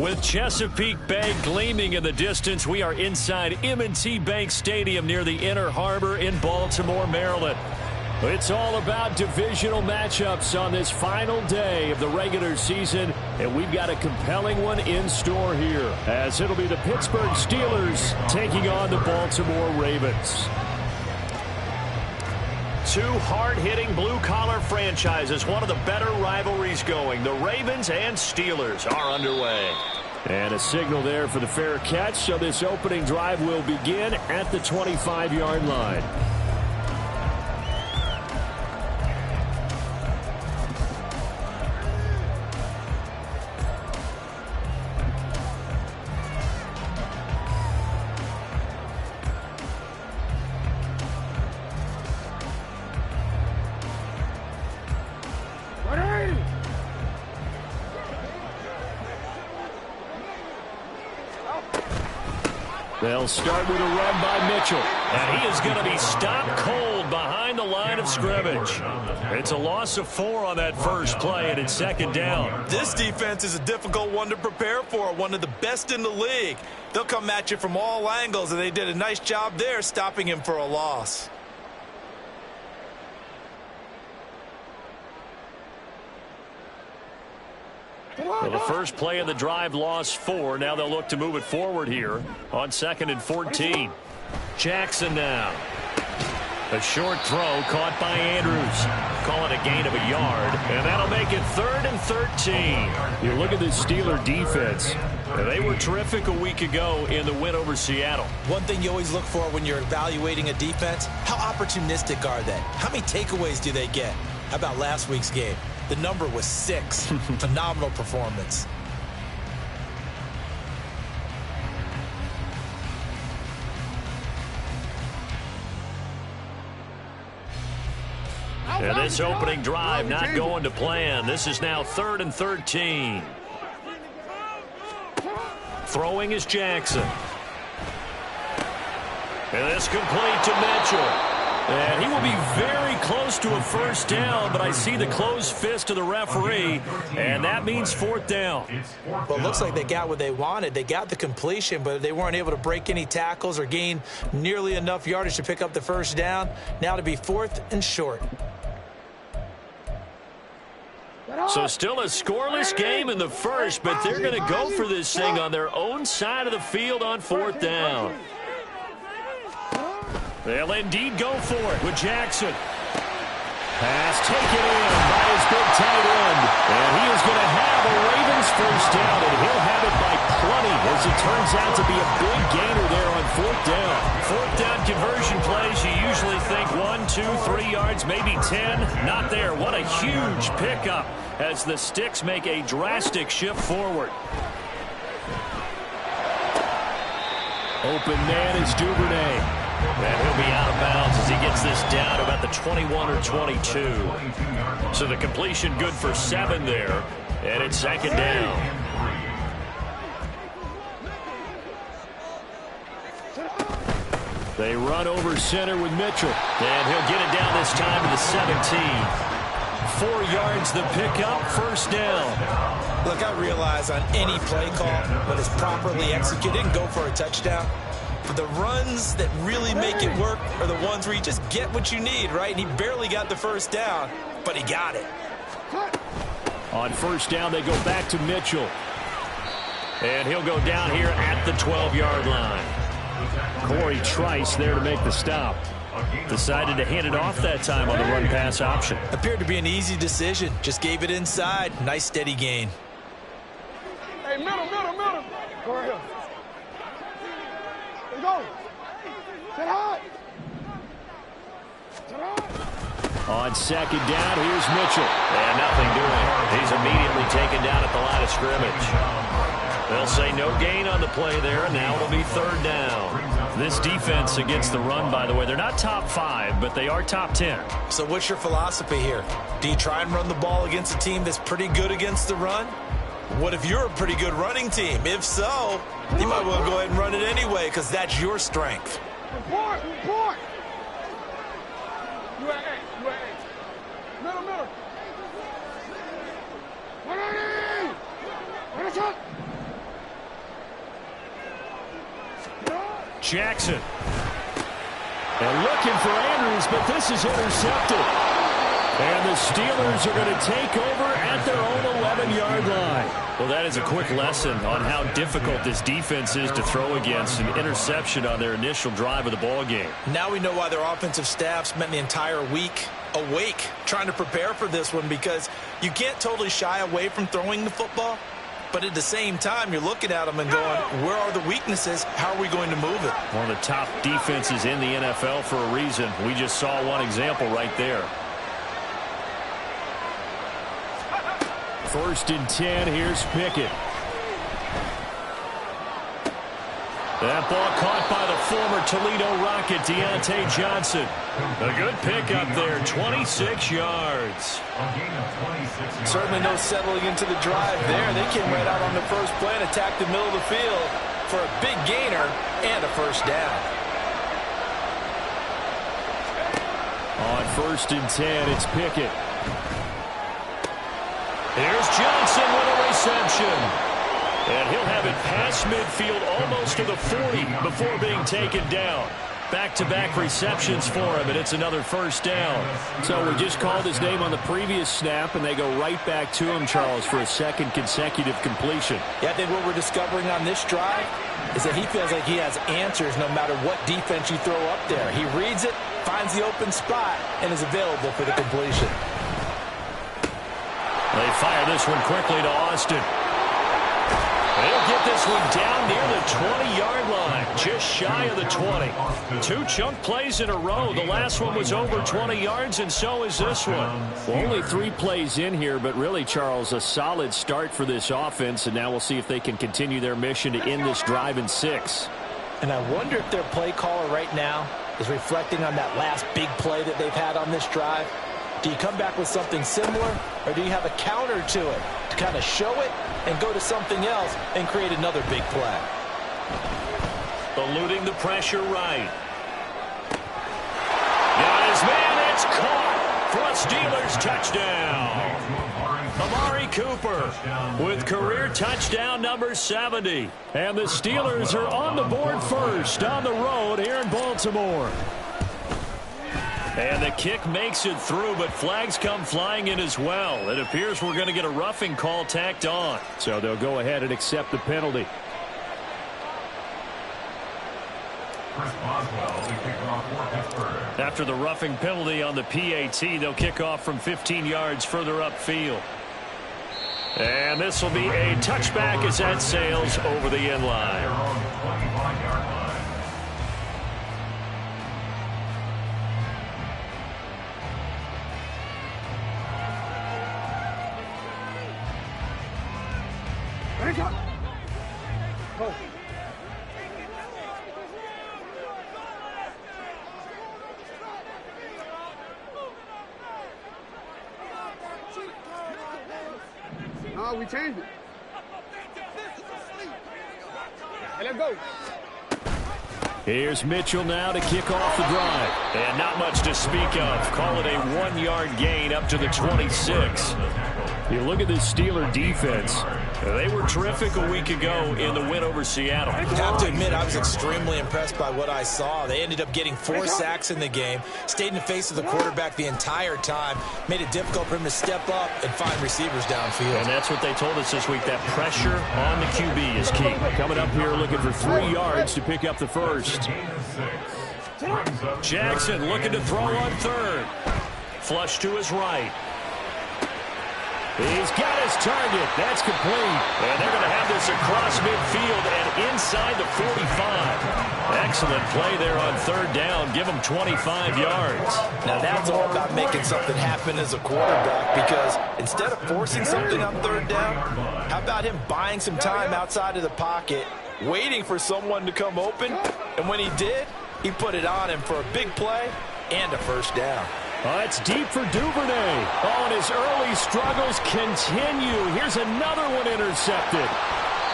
With Chesapeake Bay gleaming in the distance, we are inside M&T Bank Stadium near the Inner Harbor in Baltimore, Maryland. It's all about divisional matchups on this final day of the regular season, and we've got a compelling one in store here, as it'll be the Pittsburgh Steelers taking on the Baltimore Ravens. Two hard-hitting blue-collar franchises, one of the better rivalries going. The Ravens and Steelers are underway. And a signal there for the fair catch, so this opening drive will begin at the 25-yard line. They'll start with a run by Mitchell. And he is going to be stopped cold behind the line of scrimmage. It's a loss of 4 on that first play, and it's second down. This defense is a difficult one to prepare for, one of the best in the league. They'll come at you from all angles, and they did a nice job there stopping him for a loss. Well, the first play of the drive lost 4. Now they'll look to move it forward here on 2nd and 14. Jackson now. A short throw caught by Andrews. Call it a gain of a yard, and that'll make it 3rd and 13. You look at this Steeler defense. They were terrific a week ago in the win over Seattle. One thing you always look for when you're evaluating a defense, how opportunistic are they? How many takeaways do they get? How about last week's game? The number was 6. Phenomenal performance. And this opening drive not going to plan. This is now 3rd and 13. Throwing is Jackson. And this complete to Mitchell. And he will be very close to a first down, but I see the closed fist of the referee, and that means 4th down. Well, it looks like they got what they wanted. They got the completion, but they weren't able to break any tackles or gain nearly enough yardage to pick up the first down. Now to be 4th and short. So still a scoreless game in the first, but they're going to go for this thing on their own side of the field on 4th down. They'll indeed go for it with Jackson. Pass taken in by his big tight end. And he is going to have a Ravens first down, and he'll have it by plenty, as it turns out to be a big gainer there on 4th down. 4th down conversion plays, you usually think 1, 2, 3 yards, maybe 10. Not there. What a huge pickup as the Sticks make a drastic shift forward. Open man is Duvernay. And he'll be out of bounds as he gets this down to about the 21 or 22. So the completion good for 7 there. And it's 2nd down. They run over center with Mitchell. And he'll get it down this time to the 17. 4 yards the pickup, first down. Look, I realize on any play call, when it's properly executed, and go for a touchdown. But the runs that really make it work are the ones where you just get what you need, right? And he barely got the first down, but he got it. On first down, they go back to Mitchell. And he'll go down here at the 12-yard line. Corey Trice there to make the stop. Decided to hand it off that time on the run-pass option. Appeared to be an easy decision. Just gave it inside. Nice, steady gain. Hey, middle. Go right here. Let's go. Get high. On 2nd down, here's Mitchell. And nothing doing. He's immediately taken down at the line of scrimmage. They'll say no gain on the play there, and now it'll be 3rd down. This defense against the run, by the way, they're not top 5, but they are top 10. So what's your philosophy here? Do you try and run the ball against a team that's pretty good against the run? What if you're a pretty good running team? If so, you might well go ahead and run it anyway, because that's your strength. Report! Middle. Jackson. And looking for Andrews, but this is intercepted. And the Steelers are going to take over at their own 11-yard line. Well, that is a quick lesson on how difficult this defense is to throw against. An interception on their initial drive of the ball game. Now we know why their offensive staff spent the entire week awake trying to prepare for this one, because you can't totally shy away from throwing the football. But at the same time, you're looking at them and going, where are the weaknesses? How are we going to move it? One of the top defenses in the NFL for a reason. We just saw one example right there. 1st and 10. Here's Pickett. That ball caught by the former Toledo Rocket, Deontay Johnson. A good pick up there, 26 yards. Certainly no settling into the drive there. They came right out on the first play and attacked the middle of the field for a big gainer and a first down. On 1st and 10, it's Pickett. Here's Johnson with a reception. And he'll have it past midfield almost to the 40 before being taken down. Back-to-back receptions for him, and it's another first down. So we just called his name on the previous snap, and they go right back to him, Charles, for a second consecutive completion. Yeah, I think what we're discovering on this drive is that he feels like he has answers no matter what defense you throw up there. He reads it, finds the open spot, and is available for the completion. They fire this one quickly to Austin. They'll get this one down near the 20-yard line, just shy of the 20. 2 chunk plays in a row. The last one was over 20 yards, and so is this one. Well, only 3 plays in here, but really, Charles, a solid start for this offense, and now we'll see if they can continue their mission to end this drive in 6. And I wonder if their play caller right now is reflecting on that last big play that they've had on this drive. Do you come back with something similar, or do you have a counter to it to kind of show it and go to something else and create another big play? Eluding the pressure right. Got his man, it's caught for a Steelers touchdown. Amari Cooper with career touchdown number 70. And the Steelers are on the board first on the road here in Baltimore. And the kick makes it through, but flags come flying in as well. It appears we're going to get a roughing call tacked on. So they'll go ahead and accept the penalty. After the roughing penalty on the PAT, they'll kick off from 15 yards further upfield. And this will be a touchback as that sails over the end line. No, we changed it. Hey, let's go. Here's Mitchell now to kick off the drive. And not much to speak of. Call it a 1-yard gain up to the 26. You look at this Steeler defense. They were terrific a week ago in the win over Seattle. I have to admit, I was extremely impressed by what I saw. They ended up getting 4 sacks in the game, stayed in the face of the quarterback the entire time, made it difficult for him to step up and find receivers downfield. And that's what they told us this week. That pressure on the QB is key. Coming up here looking for 3 yards to pick up the first. Jackson looking to throw on 3rd. Flush to his right. He's got his target. That's complete. And they're going to have this across midfield and inside the 45. Excellent play there on 3rd down. Give him 25 yards. Now that's all about making something happen as a quarterback, because instead of forcing something on 3rd down, how about him buying some time outside of the pocket, waiting for someone to come open, and when he did, he put it on him for a big play and a first down. It's deep for Duvernay. Oh, and his early struggles continue. Here's another one intercepted.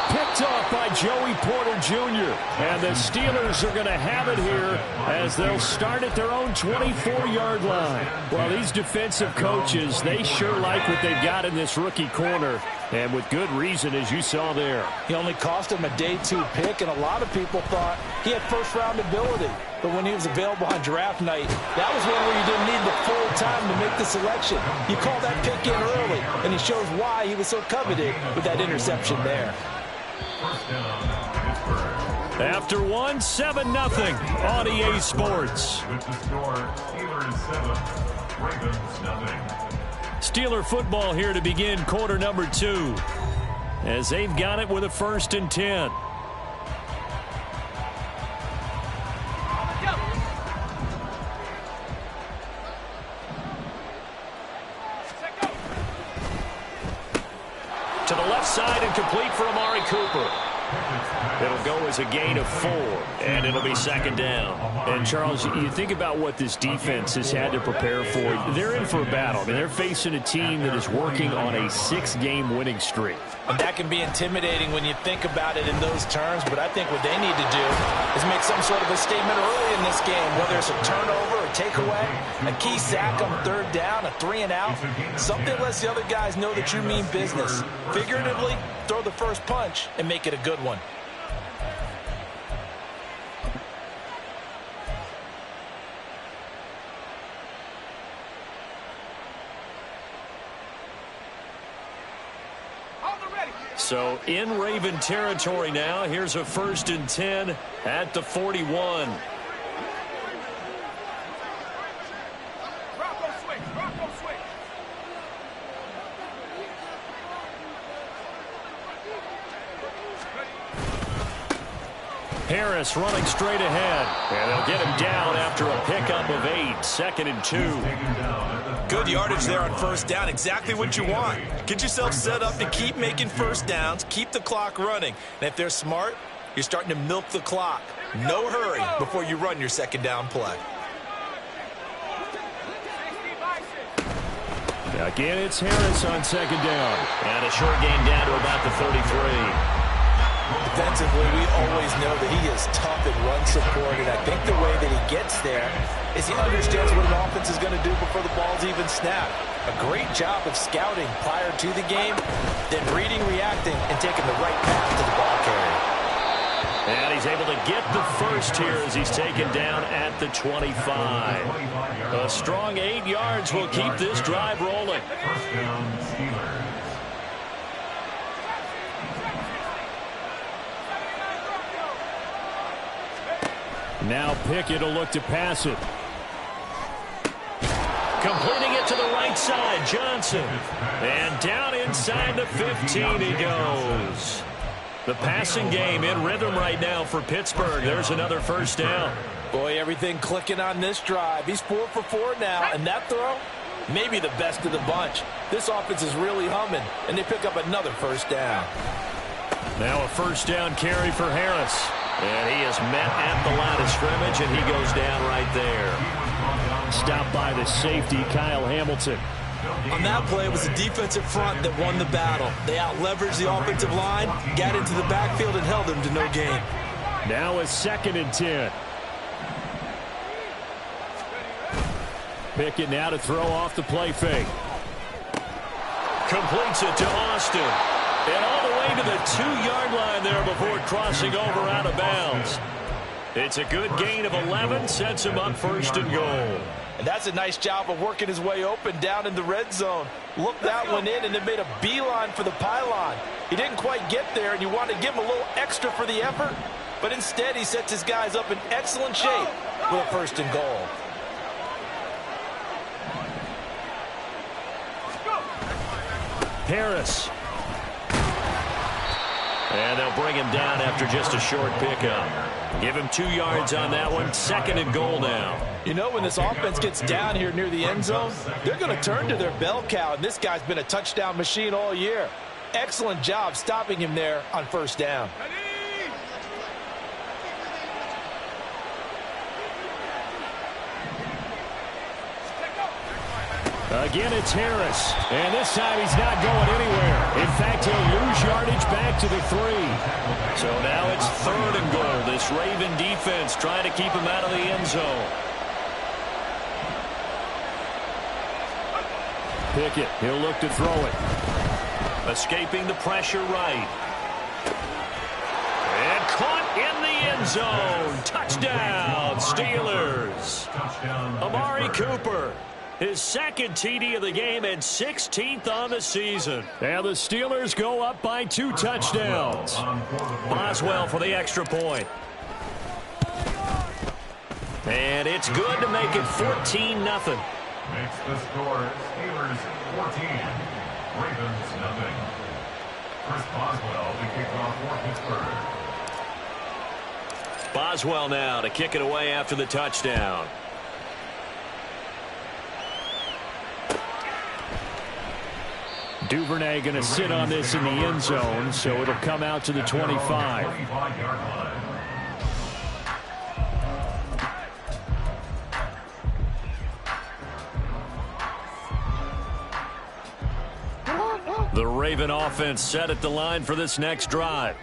Picked off by Joey Porter Jr. And the Steelers are going to have it here as they'll start at their own 24-yard line. Well, these defensive coaches, they sure like what they've got in this rookie corner. And with good reason, as you saw there. He only cost him a day 2 pick, and a lot of people thought he had first-round ability. But when he was available on draft night, that was one where you didn't need the full time to make the selection. You call that pick in early, and he shows why he was so coveted with that interception there. After one, 7-0 on EA Sports. Steeler football here to begin quarter number 2 as they've got it with a 1st and 10. To the left side and complete for Amari Cooper. It'll go as a gain of 4, and it'll be 2nd down. And, Charles, you think about what this defense has had to prepare for. They're in for a battle. I mean, they're facing a team that is working on a 6-game winning streak. And that can be intimidating when you think about it in those terms, but I think what they need to do is make some sort of a statement early in this game, whether it's a turnover, a takeaway, a key sack on 3rd down, a 3-and-out. Something lets the other guys know that you mean business. Figuratively, throw the first punch and make it a good one. So in Raven territory now. Here's a 1st and 10 at the 41. Harris running straight ahead. And they'll get him down after a pickup of 8. 2nd and 2. Good yardage there on 1st down. Exactly what you want. Get yourself set up to keep making 1st downs. Keep the clock running. And if they're smart, you're starting to milk the clock. No hurry before you run your 2nd down play. Again, it's Harris on 2nd down. And a short gain down to about the 33. Defensively, we always know that he is tough in run support, and I think the way that he gets there is he understands what an offense is going to do before the ball's even snapped. A great job of scouting prior to the game, then reading, reacting, and taking the right path to the ball carrier. And he's able to get the first here as he's taken down at the 25. A strong 8 yards will keep this drive rolling. Now Pickett will look to pass it. Completing it to the right side, Johnson. And down inside the 15 he goes. The passing game in rhythm right now for Pittsburgh. There's another 1st down. Boy, everything clicking on this drive. He's 4 for 4 now, and that throw, maybe the best of the bunch. This offense is really humming, and they pick up another 1st down. Now a 1st down carry for Harris. And he is met at the line of scrimmage, and he goes down right there. Stopped by the safety, Kyle Hamilton. On that play, it was the defensive front that won the battle. They out-leveraged the offensive line, got into the backfield, and held them to no gain. Now a 2nd and 10. Pickett now to throw off the play fake. Completes it to Austin. And all the way to the 2-yard line there before crossing over out of bounds. It's a good gain of 11, sets him up 1st and goal. And that's a nice job of working his way open down in the red zone. Looked that one in and then made a beeline for the pylon. He didn't quite get there, and you want to give him a little extra for the effort. But instead, he sets his guys up in excellent shape with a 1st and goal. Harris. And they'll bring him down after just a short pickup. Give him 2 yards on that one. 2nd and goal now. You know, when this offense gets down here near the end zone, they're going to turn to their bell cow, and this guy's been a touchdown machine all year. Excellent job stopping him there on 1st down. Again, it's Harris. And this time he's not going anywhere. In fact, he'll lose yardage back to the 3. So now it's 3rd and goal. This Raven defense trying to keep him out of the end zone. Pickett, he'll look to throw it. Escaping the pressure right. And caught in the end zone. Touchdown, Steelers. Amari Cooper, his 2nd TD of the game and 16th on the season. And the Steelers go up by 2 touchdowns. Boswell for the extra point. And it's good to make it 14-0. Makes the score Steelers 14, Ravens 0. Chris Boswell to kick off for Pittsburgh. Boswell now to kick it away after the touchdown. Duvernay going to sit on this in the end zone, so it'll come out to the 25. 25-yard line. The Raven offense set at the line for this next drive.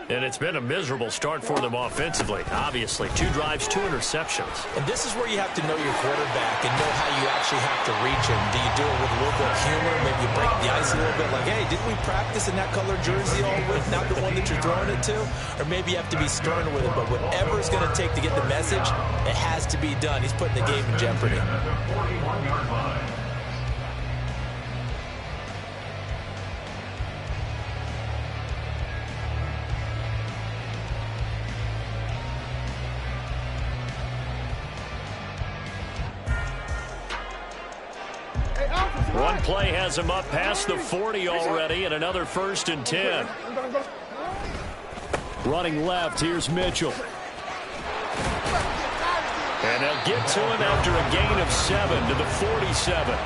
And it's been a miserable start for them offensively. Obviously, 2 drives, 2 interceptions. And this is where you have to know your quarterback and know how you actually have to reach him. Do you do it with a little bit of humor? Maybe you break the ice a little bit like, hey, didn't we practice in that color jersey all week, not the one that you're throwing it to? Or maybe you have to be stern with it. But whatever it's going to take to get the message, it has to be done. He's putting the game in jeopardy. 41-yard line. One play has him up past the 40 already, and another 1st and 10. Running left, here's Mitchell. And they'll get to him after a gain of 7 to the 47.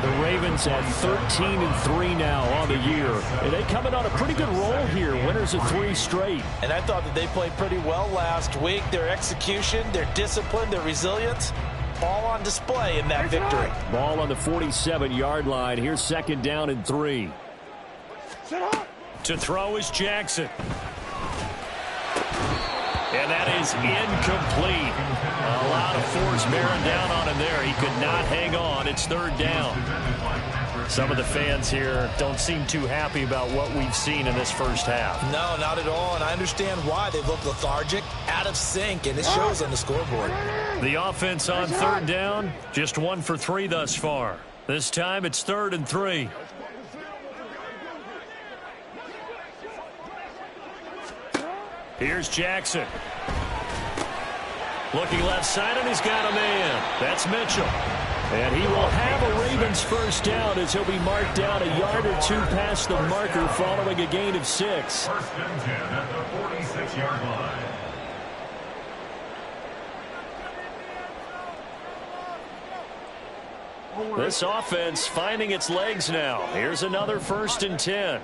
The Ravens at 13-3 now on the year. And they coming on a pretty good roll here. Winners of 3 straight. And I thought that they played pretty well last week. Their execution, their discipline, their resilience, all on display in that victory. Ball on the 47-yard line. Here's 2nd down and 3. To throw is Jackson. And that is incomplete. A lot of force bearing down on him there. He could not hang on. It's 3rd down. Some of the fans here don't seem too happy about what we've seen in this first half. No, not at all, and I understand why. They look lethargic, out of sync, and it shows on the scoreboard. The offense on 3rd down, just 1 for 3 thus far. This time it's 3rd and 3. Here's Jackson. Looking left side, and he's got a man. That's Mitchell. And he will have a Ravens 1st down as he'll be marked down a yard or 2 past the marker following a gain of 6. 1st and 10 at the 46-yard line. This offense finding its legs now. Here's another 1st and 10.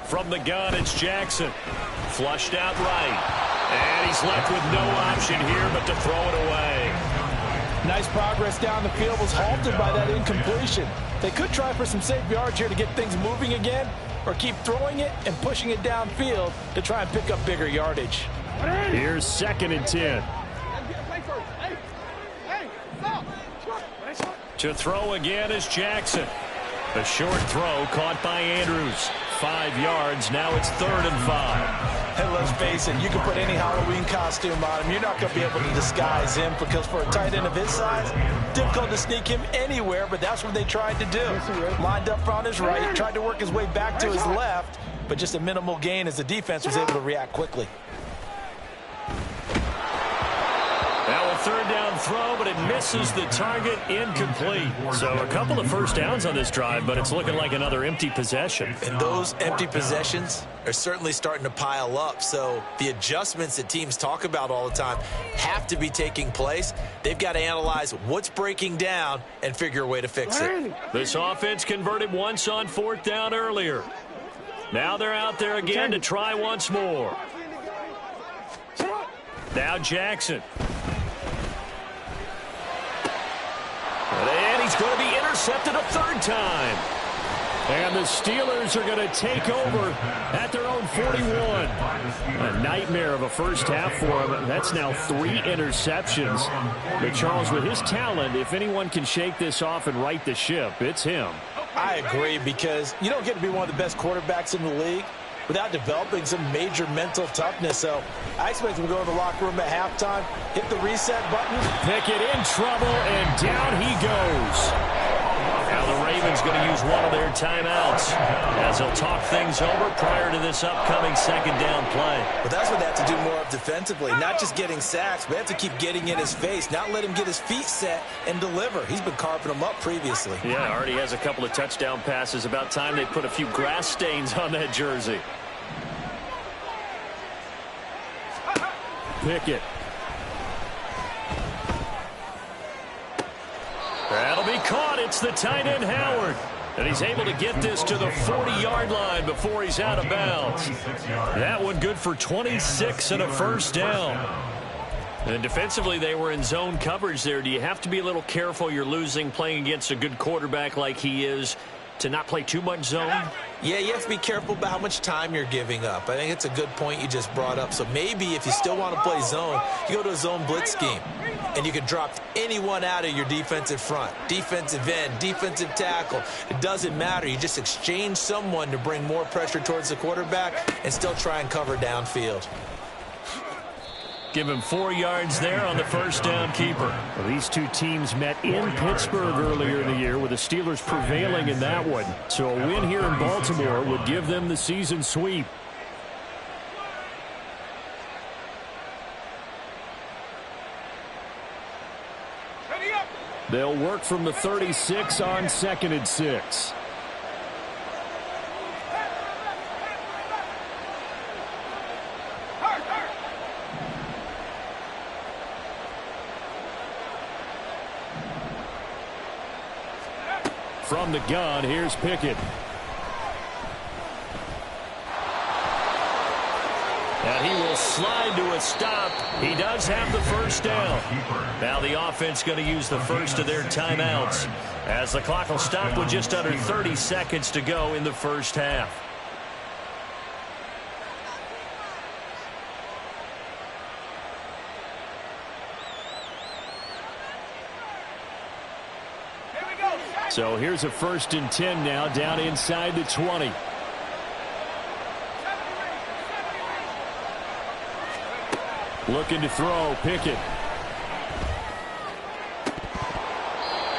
From the gun, it's Jackson. Flushed out right. And he's left with no option here but to throw it away. Nice progress down the field, was halted by that incompletion. They could try for some safe yards here to get things moving again, or keep throwing it and pushing it downfield to try and pick up bigger yardage. Here's 2nd and 10. To throw again is Jackson. A short throw caught by Andrews. 5 yards. Now it's 3rd and 5. And let's face it, you can put any Halloween costume on him. You're not going to be able to disguise him, because for a tight end of his size, difficult to sneak him anywhere, but that's what they tried to do. Lined up on his right, tried to work his way back to his left, but just a minimal gain as the defense was able to react quickly. Now a 3rd down throw, but it misses the target, incomplete. So a couple of 1st downs on this drive, but it's looking like another empty possession. And those empty possessions are certainly starting to pile up. So the adjustments that teams talk about all the time have to be taking place. They've got to analyze what's breaking down and figure a way to fix it. This offense converted once on 4th down earlier. Now they're out there again to try once more. intercepted a third time. And the Steelers are going to take over at their own 41. A nightmare of a first half for them. That's now 3 interceptions. But Charles, with his talent, if anyone can shake this off and right the ship, it's him. I agree, because you don't get to be one of the best quarterbacks in the league without developing some major mental toughness. So I expect him to go to the locker room at halftime, hit the reset button. Pickett in trouble, and down he goes. Now the Ravens going to use one of their timeouts as they'll talk things over prior to this upcoming second down play. But that's what they have to do more of defensively, not just getting sacks, but they have to keep getting in his face, not let him get his feet set and deliver. He's been carving them up previously. Yeah, already has a couple of touchdown passes. About time they put a few grass stains on that jersey. Pickett. That'll be caught. It's the tight end, Howard. And he's able to get this to the 40-yard line before he's out of bounds. That one good for 26 and a first down. And defensively, they were in zone coverage there. Do you have to be a little careful you're losing playing against a good quarterback like he is to not play too much zone? Yeah, you have to be careful about how much time you're giving up. I think it's a good point you just brought up. So maybe if you still want to play zone, you go to a zone blitz scheme. And you can drop anyone out of your defensive front, defensive end, defensive tackle. It doesn't matter. You just exchange someone to bring more pressure towards the quarterback and still try and cover downfield. Give him 4 yards there on the first down keeper. Well, these two teams met in Pittsburgh earlier in the year with the Steelers prevailing in that one. So a win here in Baltimore would give them the season sweep. They'll work from the 36 on 2nd and 6. From the gun, here's Pickett. And he will slide to a stop. He does have the first down. Now the offense going to use the first of their timeouts as the clock will stop with just under 30 seconds to go in the first half. So here's a 1st and 10 now down inside the 20. Looking to throw, Pickett.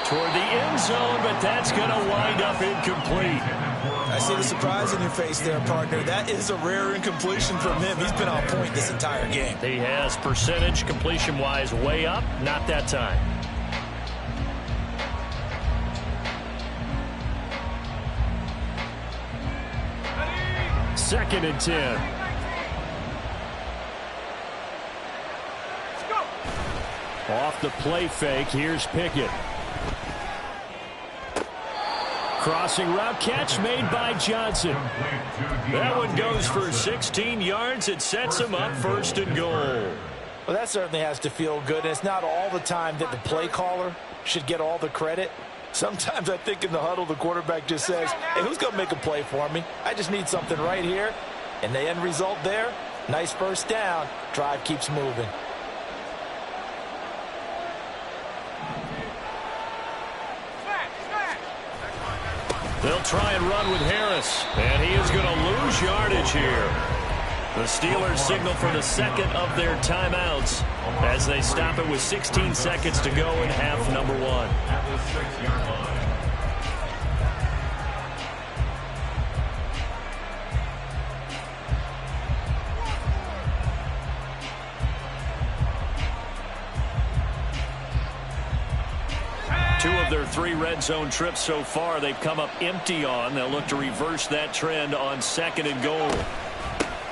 Toward the end zone, but that's going to wind up incomplete. I see the surprise in your face there, partner. That is a rare incompletion from him. He's been on point this entire game. He has percentage completion-wise way up, not that time. Second and 10. Off the play fake, here's Pickett. Crossing route catch made by Johnson. That one goes for 16 yards. It sets him up 1st and goal. Well, that certainly has to feel good. And it's not all the time that the play caller should get all the credit. Sometimes I think in the huddle, the quarterback just says, hey, who's going to make a play for me? I just need something right here. And the end result there, nice first down. Drive keeps moving. They'll try and run with Harris, and he is going to lose yardage here. The Steelers signal for the second of their timeouts as they stop it with 16 seconds to go in half number 1. Two of their 3 red zone trips so far they've come up empty on. They'll look to reverse that trend on 2nd and goal.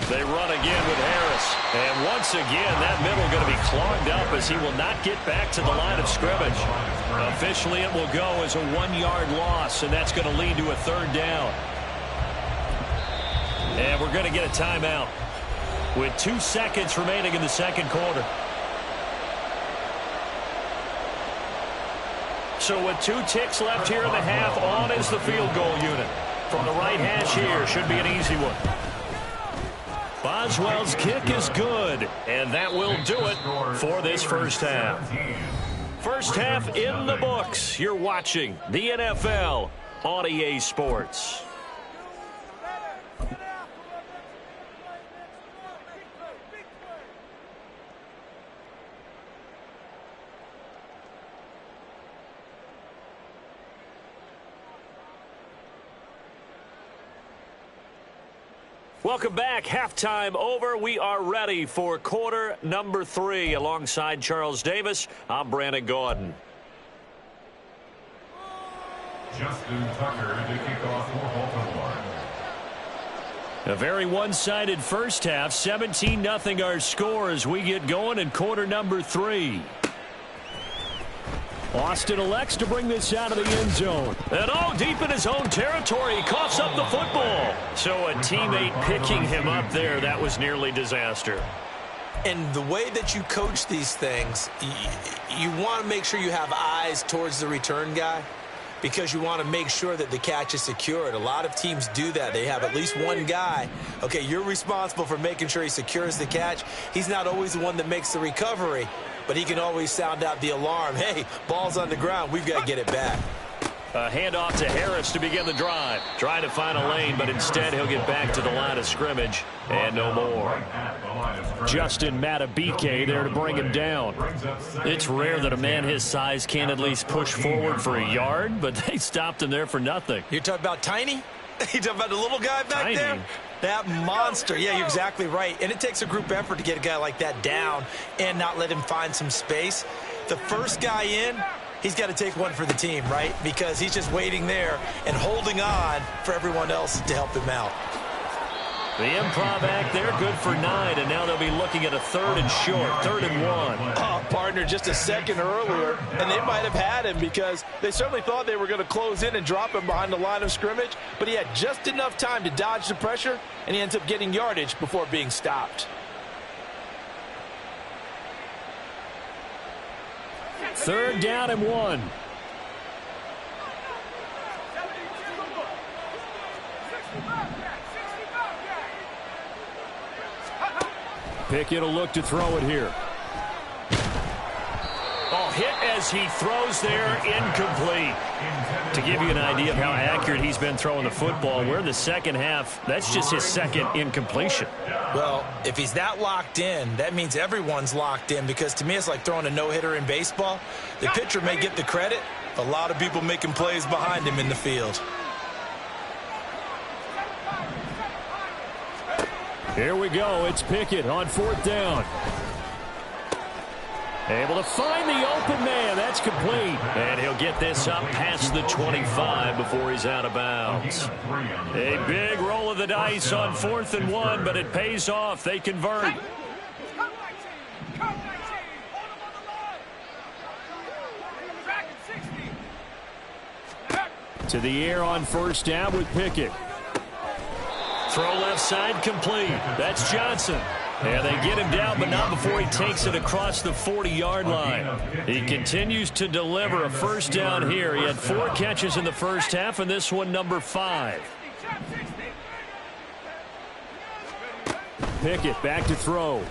They run again with Harris. And once again, that middle going to be clogged up as he will not get back to the line of scrimmage. Officially, it will go as a 1-yard loss, and that's going to lead to a 3rd down. And we're going to get a timeout with 2 seconds remaining in the second quarter. So with 2 ticks left here in the half, on is the field goal unit. From the right hash here, should be an easy one. Boswell's kick is good, and that will do it for this first half. First half in the books. You're watching the NFL on EA Sports. Welcome back. Halftime over. We are ready for quarter number 3. Alongside Charles Davis, I'm Brandon Gaudin. Justin Tucker to kick off for Baltimore. A very one-sided first half. 17-0 our score as we get going in quarter number 3. Austin elects to bring this out of the end zone. And deep in his own territory, he coughs up the football. So a teammate picking him up there, that was nearly disaster. And the way that you coach these things, you want to make sure you have eyes towards the return guy, because you want to make sure that the catch is secured. A lot of teams do that. They have at least one guy. Okay, you're responsible for making sure he secures the catch. He's not always the one that makes the recovery, but he can always sound out the alarm. Hey, ball's on the ground. We've got to get it back. A handoff to Harris to begin the drive. Trying to find a lane, but instead he'll get back to the line of scrimmage and no more. Justin Matabike there to bring him down. It's rare that a man his size can at least push forward for a yard, but they stopped him there for nothing. You're talking about Tiny? You're talking about the little guy back there? That monster. Yeah, you're exactly right. And it takes a group effort to get a guy like that down and not let him find some space. The first guy in, he's got to take one for the team, right? Because he's just waiting there and holding on for everyone else to help him out. The improv act there, good for 9, and now they'll be looking at a 3rd and short, 3rd and 1. Oh, partner, just a second earlier, and they might have had him because they certainly thought they were going to close in and drop him behind the line of scrimmage, but he had just enough time to dodge the pressure, and he ends up getting yardage before being stopped. 3rd down and 1. Pickett will look to throw it here. Hit as he throws there, incomplete. To give you an idea of how accurate he's been throwing the football, we're in the second half. That's just his second incompletion. Well, if he's that locked in, that means everyone's locked in, because to me it's like throwing a no-hitter in baseball. The pitcher may get the credit, a lot of people making plays behind him in the field. Here we go. It's Pickett on 4th down. Able to find the open man. That's complete. And he'll get this up past the 25 before he's out of bounds. A big roll of the dice on 4th and 1, but it pays off. They convert. To the air on 1st down with Pickett. Throw left side complete. That's Johnson. And they get him down, but not before he takes it across the 40-yard line. He continues to deliver a first down here. He had 4 catches in the first half, and this one number 5. Pickett back to throw.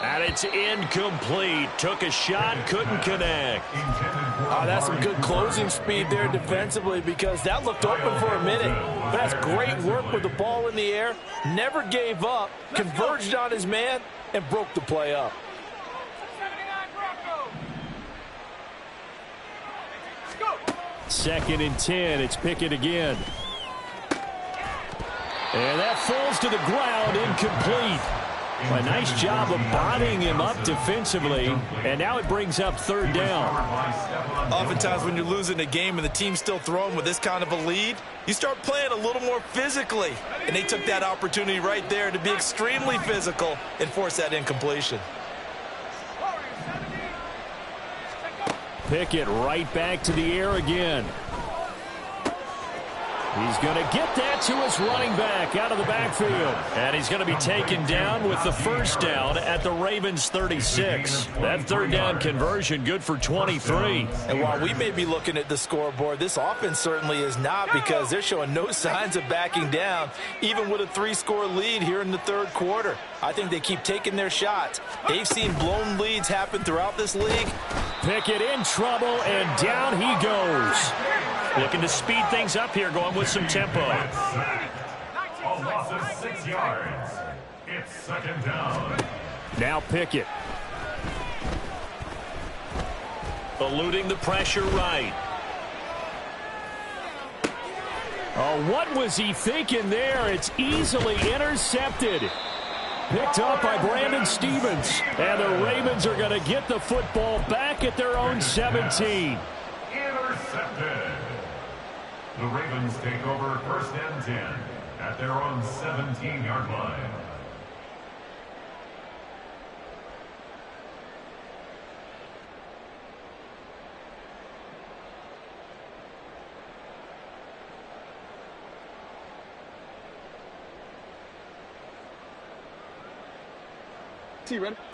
And it's incomplete. Took a shot, couldn't connect. That's some good closing speed there defensively, because that looked open for a minute. But that's great work with the ball in the air. Never gave up, converged on his man, and broke the play up. Second and 10. It's Pickett again. And that falls to the ground, incomplete. A nice job of bodying him up defensively, and now it brings up 3rd down. Oftentimes when you're losing a game and the team's still throwing with this kind of a lead, you start playing a little more physically. And they took that opportunity right there to be extremely physical and force that incompletion. Pickett right back to the air again. He's going to get that to his running back out of the backfield. And he's going to be taken down with the first down at the Ravens 36. That third down conversion good for 23. And while we may be looking at the scoreboard, this offense certainly is not, because they're showing no signs of backing down, even with a 3-score lead here in the third quarter. I think they keep taking their shots. They've seen blown leads happen throughout this league. Pickett in trouble, and down he goes. Looking to speed things up here, going with some tempo. A loss of 6 yards. It's second down. Now Pickett. Eluding the pressure right. Oh, what was he thinking there? It's easily intercepted. Picked up by Brandon Stevens. And the Ravens are going to get the football back at their own 17. Intercepted. The Ravens take over first and 10 at their own 17-yard line.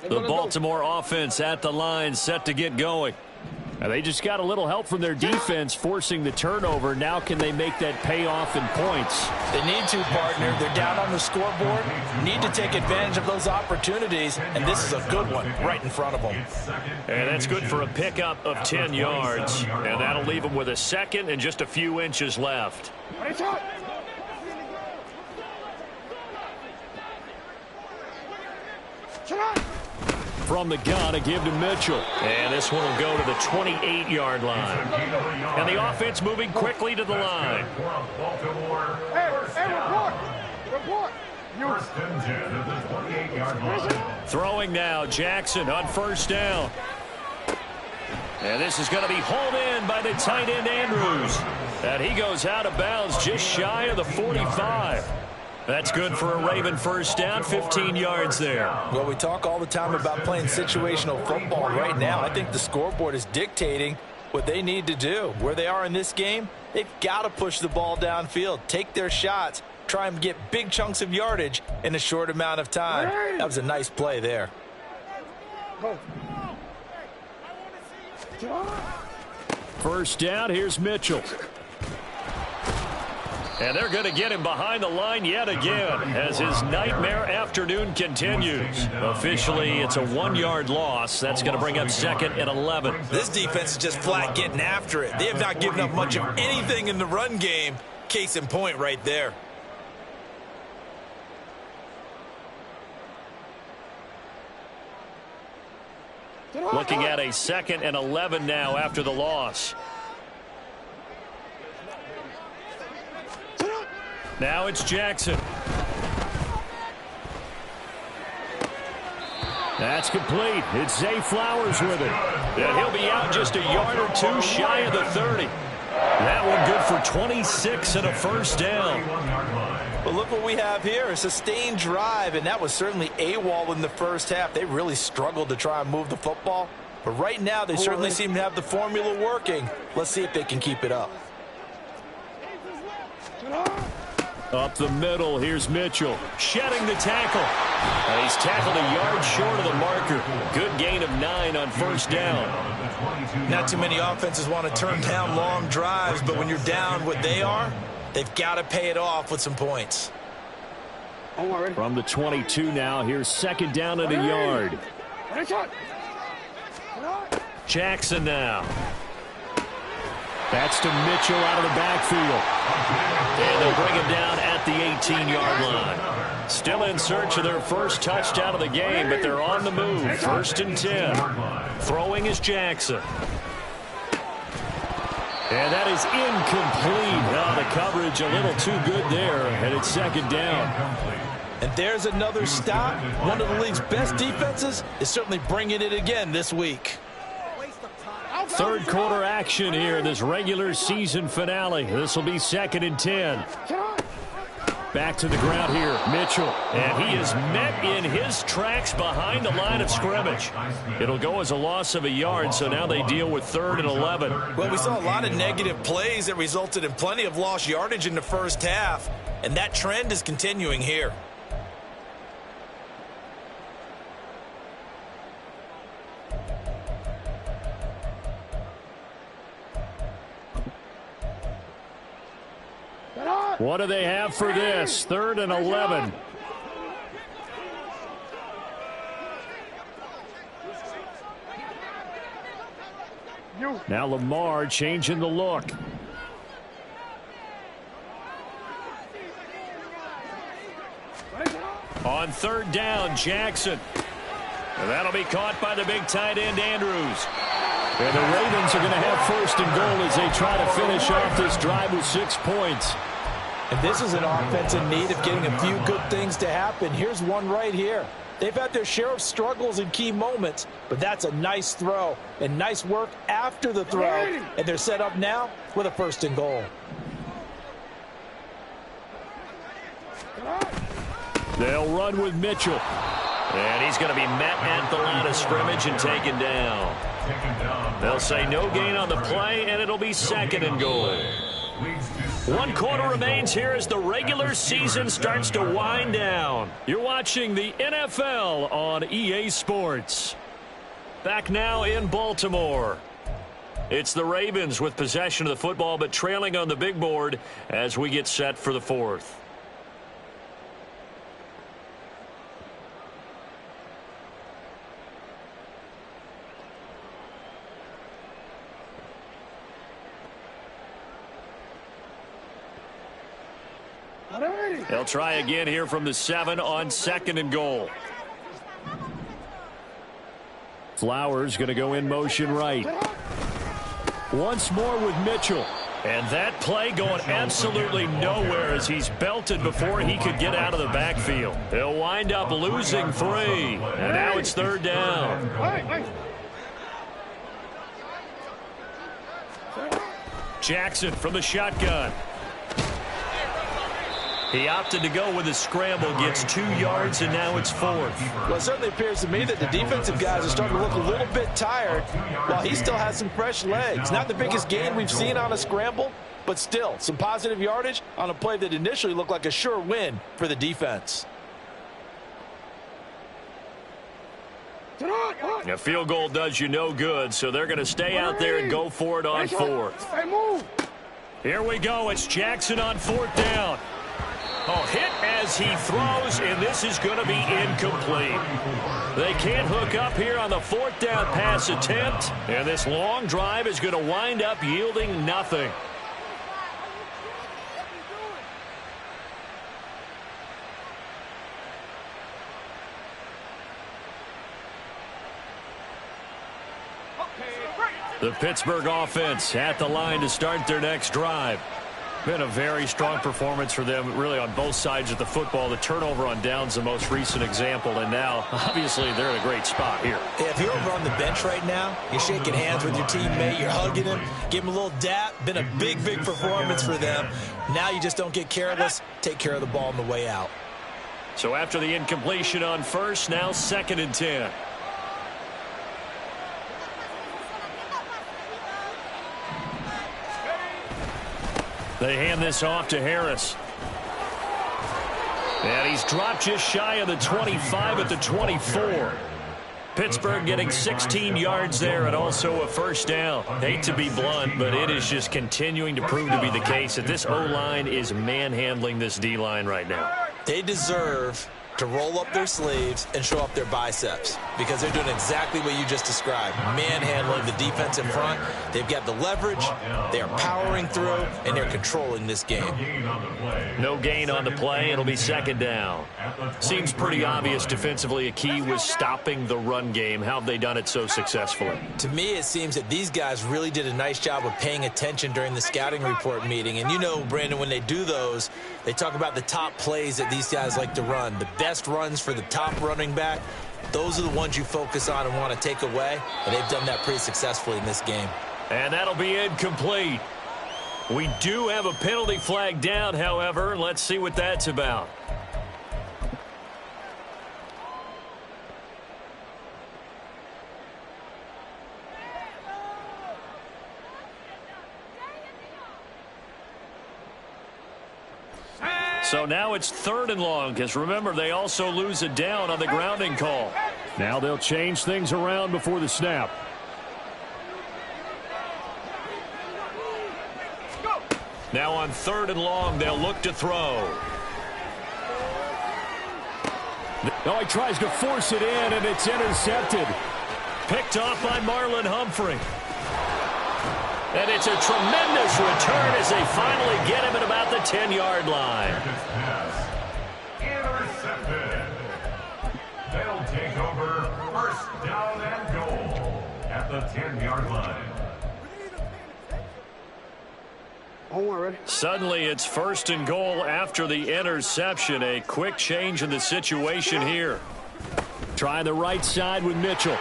The Baltimore offense at the line, set to get going. And they just got a little help from their defense forcing the turnover. Now can they make that pay off in points? They need to, partner. They're down on the scoreboard. Need to take advantage of those opportunities, and this is a good one right in front of them. And that's good for a pickup of 10 yards. And that'll leave them with a second and just a few inches left. From the gun, a give to Mitchell. And this one will go to the 28-yard line. And the offense moving quickly to the line. Report. First and 10 at the 28-yard line. Throwing now, Jackson on first down. And this is going to be hauled in by the tight end, Andrews. And he goes out of bounds just shy of the 45. That's good for a Raven first down, 15 yards there. Well, we talk all the time about playing situational football. Right now, I think the scoreboard is dictating what they need to do. Where they are in this game, they've got to push the ball downfield, take their shots, try and get big chunks of yardage in a short amount of time. That was a nice play there. First down, here's Mitchell. And they're going to get him behind the line yet again as his nightmare afternoon continues. Officially, it's a 1-yard loss. That's going to bring up second and 11. This defense is just flat getting after it. They have not given up much of anything in the run game. Case in point right there. Looking at a second and 11 now after the loss. Now it's Jackson. That's complete. It's Zay Flowers with it. And he'll be out just a yard or two shy of the 30. That one good for 26 and a first down. But look what we have here, a sustained drive, and that was certainly AWOL in the first half. They really struggled to try and move the football. But right now, they certainly seem to have the formula working. Let's see if they can keep it up. Up the middle, here's Mitchell, shedding the tackle. And he's tackled a yard short of the marker. Good gain of 9 on first down. Not too many offenses want to turn down long drives, but when you're down what they are, they've got to pay it off with some points. From the 22 now, here's second down and a yard. Jackson now. That's to Mitchell out of the backfield. And they'll bring him down at the 18-yard line. Still in search of their first touchdown of the game, but they're on the move. First and 10. Throwing is Jackson. And that is incomplete. Oh, the coverage a little too good there, and it's second down. And there's another stop. One of the league's best defenses is certainly bringing it again this week. Third quarter action here in this regular season finale. This will be second and 10. Back to the ground here, Mitchell. And he is met in his tracks behind the line of scrimmage. It'll go as a loss of a yard, so now they deal with 3rd and 11. Well, we saw a lot of negative plays that resulted in plenty of lost yardage in the first half, and that trend is continuing here. What do they have for this? 3rd and 11. Now Lamar changing the look. On 3rd down, Jackson. And that'll be caught by the big tight end, Andrews. And the Ravens are going to have 1st and goal as they try to finish off this drive with 6 points. And this is an offense in need of getting a few good things to happen. Here's one right here. They've had their share of struggles in key moments, but that's a nice throw and nice work after the throw. And they're set up now with a 1st and goal. They'll run with Mitchell. And he's going to be met at the line of scrimmage and taken down. They'll say no gain on the play, and it'll be 2nd and goal. 1 quarter remains here as the regular season starts to wind down. You're watching the NFL on EA Sports. Back now in Baltimore. It's the Ravens with possession of the football, but trailing on the big board as we get set for the 4th. They'll try again here from the 7 on 2nd and goal. Flowers going to go in motion right. Once more with Mitchell. And that play going absolutely nowhere as he's belted before he could get out of the backfield. They'll wind up losing 3. And now it's 3rd down. Jackson from the shotgun. He opted to go with a scramble, gets 2 yards, and now it's 4th. Well, it certainly appears to me that the defensive guys are starting to look a little bit tired while he still has some fresh legs. Not the biggest gain we've seen on a scramble, but still some positive yardage on a play that initially looked like a sure win for the defense. A field goal does you no good, so they're going to stay out there and go for it on 4th. Here we go. It's Jackson on 4th down. Oh, hit as he throws, and this is going to be incomplete. They can't hook up here on the 4th down pass attempt, and this long drive is going to wind up yielding nothing. The Pittsburgh offense at the line to start their next drive. Been a very strong performance for them, really, on both sides of the football. The turnover on downs, the most recent example, and now, obviously, they're in a great spot here. Yeah, if you're over on the bench right now, you're shaking hands with your teammate, you're hugging him, give him a little dap. Been a big, big performance for them. Now you just don't get careless. Take care of the ball on the way out. So after the incompletion on 1st, now 2nd and 10. They hand this off to Harris. And he's dropped just shy of the 25 at the 24. Pittsburgh getting 16 yards there and also a 1st down. Hate to be blunt, but it is just continuing to prove to be the case that this O-line is manhandling this D-line right now. They deserve to roll up their sleeves and show up their biceps because they're doing exactly what you just described. Manhandling the defense in front. They've got the leverage. They are powering through, and they're controlling this game. No gain on the play. It'll be 2nd down. Seems pretty obvious defensively a key was stopping the run game. How have they done it so successfully? To me, it seems that these guys really did a nice job of paying attention during the scouting report meeting. And you know, Brandon, when they do those, they talk about the top plays that these guys like to run. The best runs for the top running back, those are the ones you focus on and want to take away, and they've done that pretty successfully in this game. And that'll be incomplete. We do have a penalty flag down, however. Let's see what that's about. So now it's 3rd and long, because remember, they also lose a down on the grounding call. Now they'll change things around before the snap. Now on 3rd and long, they'll look to throw. Oh, he tries to force it in, and it's intercepted. Picked off by Marlon Humphrey. And it's a tremendous return as they finally get him at about the 10-yard line. Intercepted. They'll take over 1st down and goal at the 10-yard line. Suddenly it's 1st and goal after the interception. A quick change in the situation here. Trying the right side with Mitchell.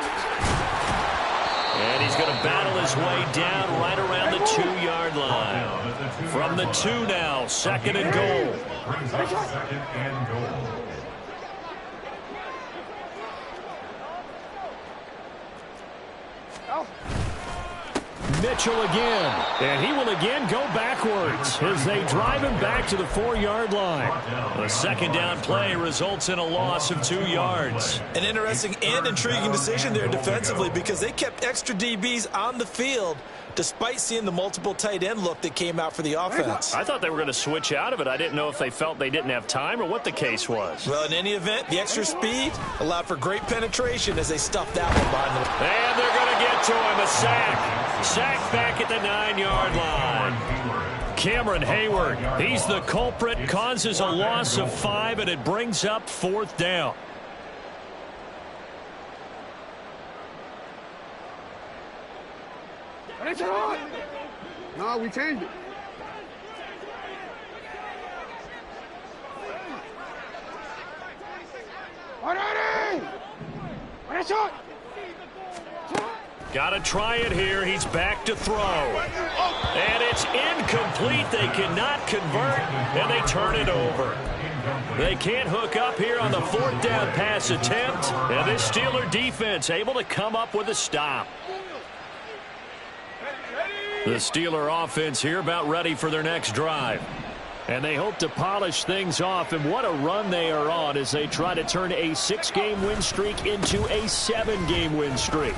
And he's going to battle his way down right around the 2-yard line. From the 2 now, 2nd and goal. Brings up 2nd and goal. Mitchell again, and he will again go backwards as they drive him back to the 4-yard line. A 2nd down play results in a loss of 2 yards. An interesting and intriguing decision there defensively, because they kept extra DBs on the field despite seeing the multiple tight end look that came out for the offense. I thought they were going to switch out of it. I didn't know if they felt they didn't have time or what the case was. Well, in any event, the extra speed allowed for great penetration as they stuffed that one behind the... And they're going to get to him, a sack. Sack back at the 9-yard line. Cameron Hayward, he's the culprit, causes a loss of 5, and it brings up 4th down. No, we changed it. Got to try it here. He's back to throw. And it's incomplete. They cannot convert, and they turn it over. They can't hook up here on the 4th down pass attempt, and this Steeler defense able to come up with a stop. The Steeler offense here about ready for their next drive. And they hope to polish things off, and what a run they are on as they try to turn a 6-game win streak into a 7-game win streak.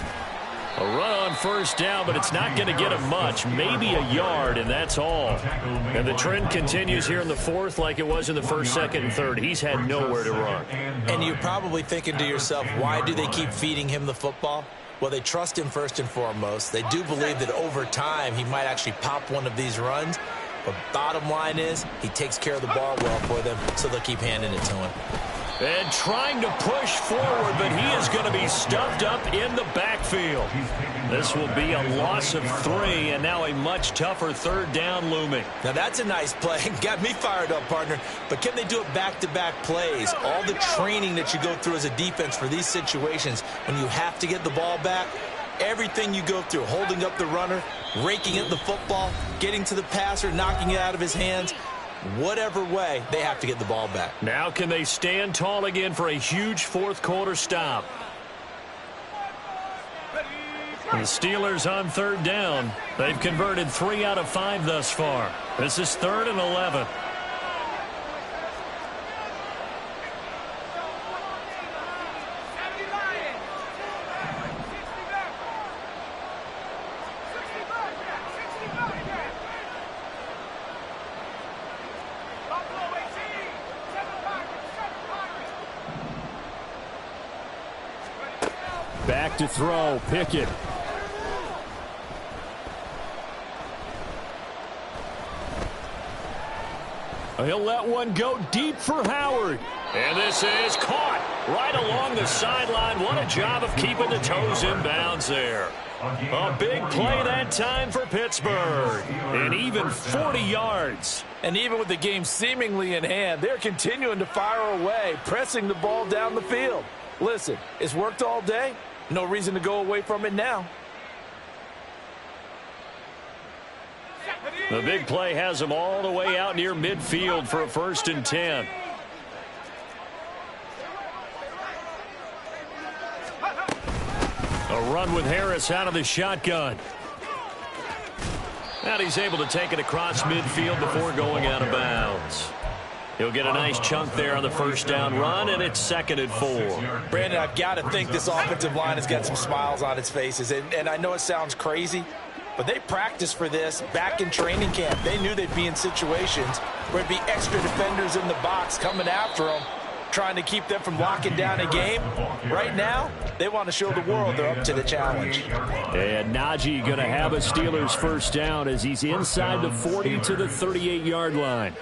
A run on 1st down, but it's not going to get him much, maybe a yard, and that's all. And the trend continues here in the 4th like it was in the 1st, 2nd, and 3rd. He's had nowhere to run. And you're probably thinking to yourself, why do they keep feeding him the football? Well, they trust him first and foremost. They do believe that over time he might actually pop one of these runs. But bottom line is he takes care of the ball well for them, so they'll keep handing it to him. And trying to push forward, but he is going to be stuffed up in the backfield. This will be a loss of 3, and now a much tougher 3rd down looming. Now that's a nice play. Got me fired up, partner. But can they do it back-to-back plays? All the training that you go through as a defense for these situations, when you have to get the ball back, everything you go through, holding up the runner, raking at the football, getting to the passer, knocking it out of his hands, whatever way, they have to get the ball back. Now can they stand tall again for a huge 4th quarter stop? The Steelers on 3rd down. They've converted 3 out of 5 thus far. This is 3rd and 11. Back to throw, Pickett. He'll let one go deep for Howard. And this is caught right along the sideline. What a job of keeping the toes in bounds there. A big play that time for Pittsburgh. And even 40 yards. And even with the game seemingly in hand, they're continuing to fire away, pressing the ball down the field. Listen, it's worked all day. No reason to go away from it now. The big play has him all the way out near midfield for a 1st and 10. A run with Harris out of the shotgun. And he's able to take it across midfield before going out of bounds. He'll get a nice chunk there on the 1st down run, and it's 2nd and 4. Brandon, I've got to think this offensive line has got some smiles on its faces. And I know it sounds crazy, but they practiced for this back in training camp. They knew they'd be in situations where it'd be extra defenders in the box coming after them, trying to keep them from locking down a game. Right now, they want to show the world they're up to the challenge. And Najee going to have a Steelers 1st down as he's inside the 40 to the 38-yard line.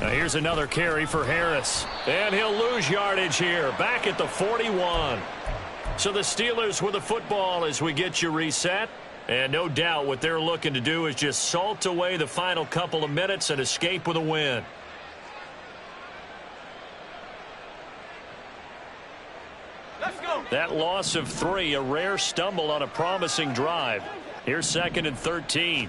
Here's another carry for Harris. And he'll lose yardage here. Back at the 41. So the Steelers with the football as we get you reset. And no doubt what they're looking to do is just salt away the final couple of minutes and escape with a win. Let's go. That loss of 3, a rare stumble on a promising drive. Here's 2nd and 13.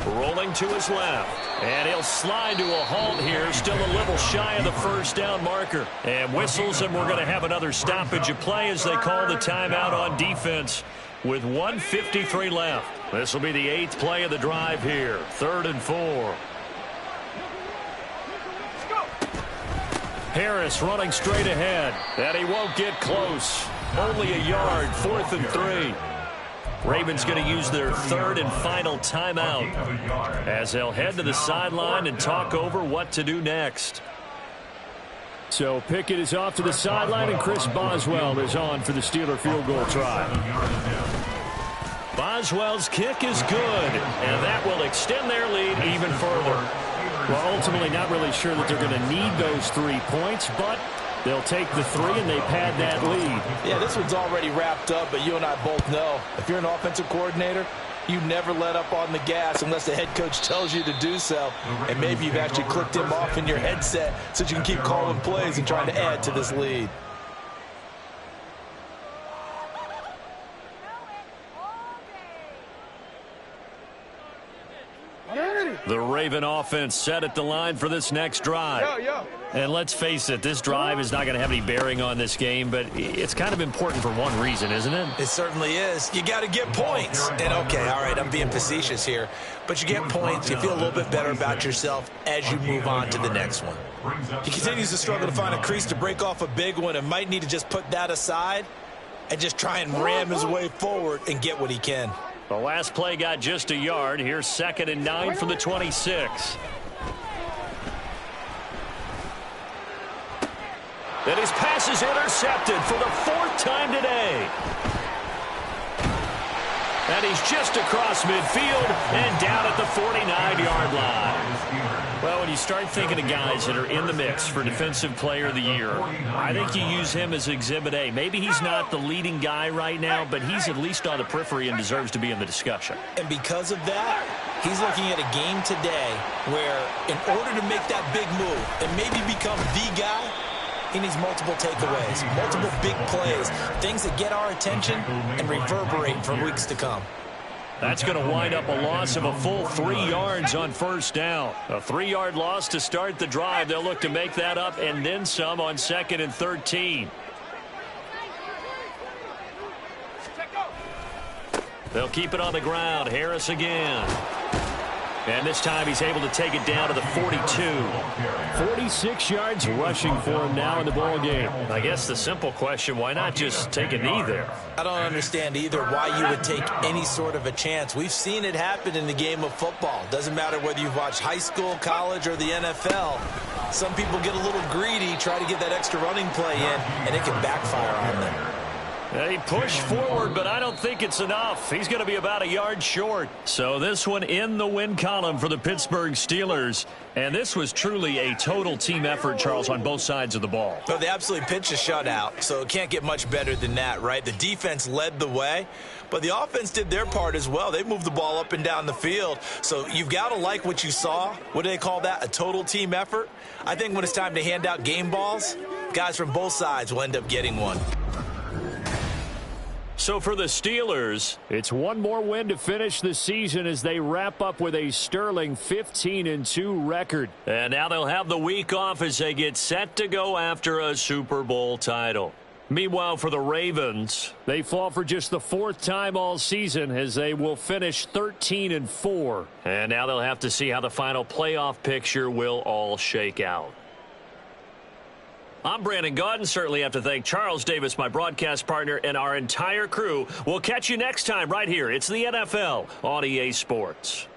Rolling to his left. And he'll slide to a halt here. Still a little shy of the 1st down marker. And whistles, and we're going to have another stoppage of play as they call the timeout on defense with 1:53 left. This will be the 8th play of the drive here. 3rd and 4. Harris running straight ahead. And he won't get close. Only a yard. 4th and 3. Ravens going to use their 3rd and final timeout as they'll head to the sideline and talk over what to do next. So Pickett is off to the sideline, and Chris Boswell is on for the Steeler field goal try. Boswell's kick is good, and that will extend their lead even further. Well, ultimately not really sure that they're going to need those 3 points, but they'll take the 3 and they pad that lead. Yeah, this one's already wrapped up, but you and I both know if you're an offensive coordinator, you never let up on the gas unless the head coach tells you to do so. And maybe you've actually clicked him off in your headset so you can keep calling plays and trying to add to this lead. The Raven offense set at the line for this next drive. And let's face it, this drive is not going to have any bearing on this game, but it's kind of important for one reason, isn't it? It certainly is. You got to get points. And, okay, all right, I'm being facetious here. But you get points, you feel a little bit better about yourself as you move on to the next one. He continues to struggle to find a crease to break off a big one and might need to just put that aside and just try and ram his way forward and get what he can. The last play got just a yard. Here's 2nd and 9 from the 26. And his pass is intercepted for the 4th time today. And he's just across midfield and down at the 49-yard line. Well, when you start thinking of guys that are in the mix for Defensive Player of the Year, I think you use him as Exhibit A. Maybe he's not the leading guy right now, but he's at least on the periphery and deserves to be in the discussion. And because of that, he's looking at a game today where in order to make that big move and maybe become the guy, he needs multiple takeaways, multiple big plays, things that get our attention and reverberate for weeks to come. That's going to wind up a loss of a full 3 yards on 1st down. A 3-yard loss to start the drive. They'll look to make that up and then some on 2nd and 13. They'll keep it on the ground. Harris again. And this time he's able to take it down to the 42. 46 yards rushing for him now in the ball game. I guess the simple question, why not just take a knee there? I don't understand either why you would take any sort of a chance. We've seen it happen in the game of football. Doesn't matter whether you've watched high school, college, or the NFL. Some people get a little greedy, try to get that extra running play in, and it can backfire on them. He pushed forward, but I don't think it's enough. He's going to be about a yard short. So this one in the win column for the Pittsburgh Steelers. And this was truly a total team effort, Charles, on both sides of the ball. Well, they absolutely pitched a shutout, so it can't get much better than that, right? The defense led the way, but the offense did their part as well. They moved the ball up and down the field. So you've got to like what you saw. What do they call that? A total team effort? I think when it's time to hand out game balls, guys from both sides will end up getting one. So for the Steelers, it's one more win to finish the season as they wrap up with a sterling 15-2 record. And now they'll have the week off as they get set to go after a Super Bowl title. Meanwhile, for the Ravens, they fall for just the fourth time all season as they will finish 13-4. And now they'll have to see how the final playoff picture will all shake out. I'm Brandon Gaudin. Certainly have to thank Charles Davis, my broadcast partner, and our entire crew. We'll catch you next time right here. It's the NFL on EA Sports.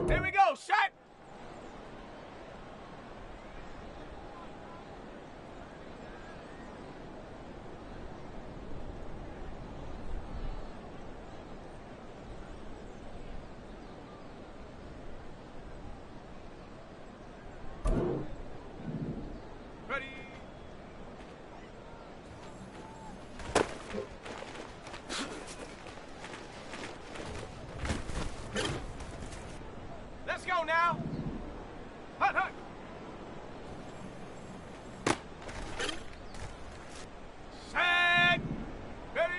Here we go, shot. Ready. Let's go now. Hut, hut. Set. Ready.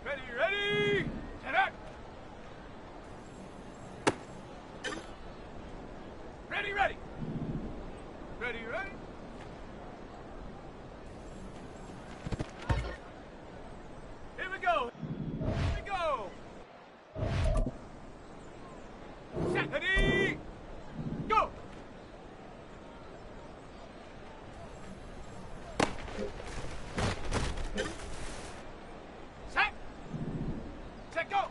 Ready, ready. Set up. Ready, ready. Ready, ready. Here we go. Here we go. Set. Ready. Go. Set. Set, go.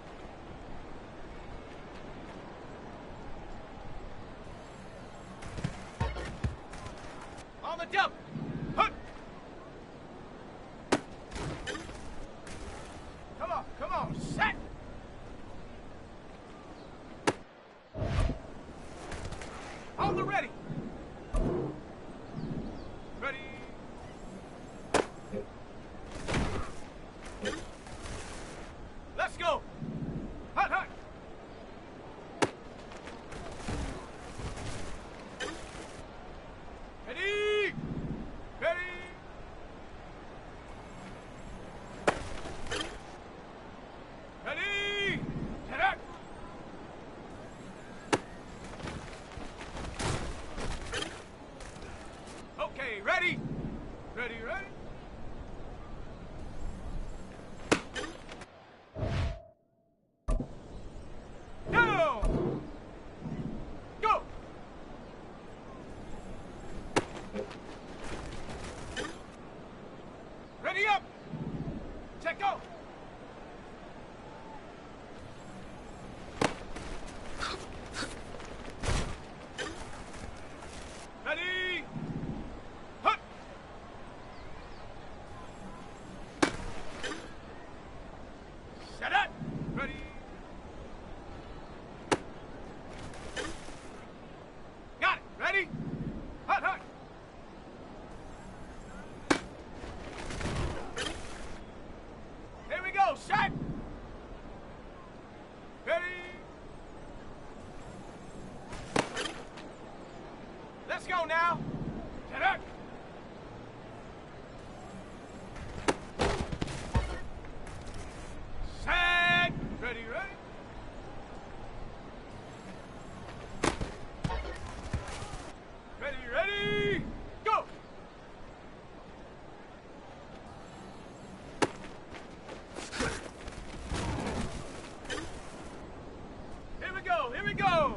On the jump. Hut. Come on, set. On the ready. Ready. Let's go. Hut, hut. Ready. Ready. Ready. Set up. Okay, ready. Ready, ready. Down. Go. Ready up. Check go. Ready. Hut. Set up. Ready. Got it. Ready. Hut, hut. Here we go. Shot. Ready. Let's go now. Set up. Set. Ready, ready. Ready, ready. Go. Here we go. Here we go.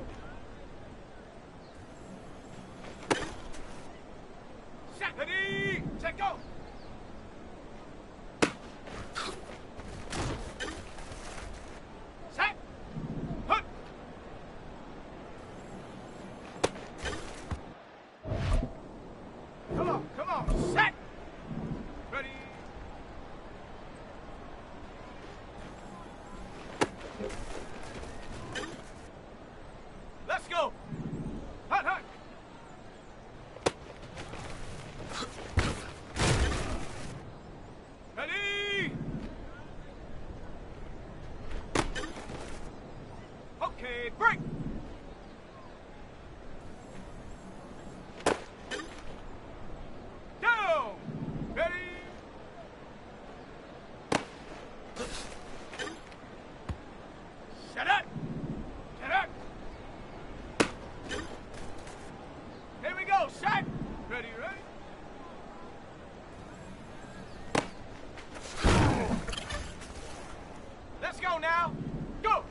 Set. Ready. Set. Go. Set. Hut. Come on. Set. Ready. Let's go. Hut, hut. Ready. Okay, break. Down. Ready. Set up. Set up. Here we go. Shot. Ready, ready. Let's go now. Go.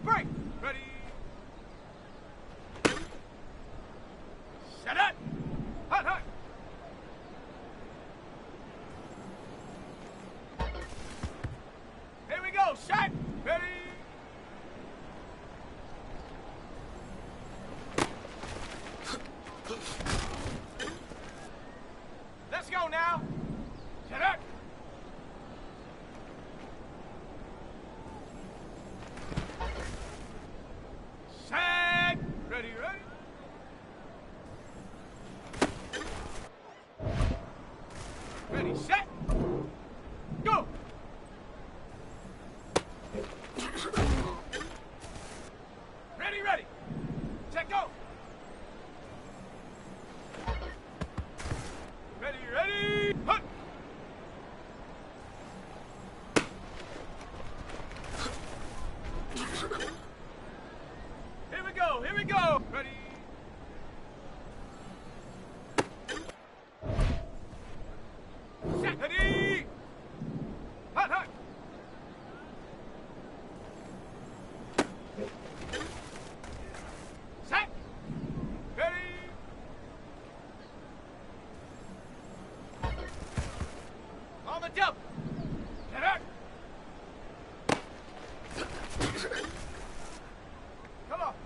break. Ready. Set up. Hut, hut. Here we go. Set. Ready. Let's go now. Set up. Set. Ready, ready. Ready, set. Go. Ready, ready. Set, go. Ready, ready. Hut. Here we go, here we go. Ready. Set. Ready. Hut, hut. Set. Ready. On the jump. Set up.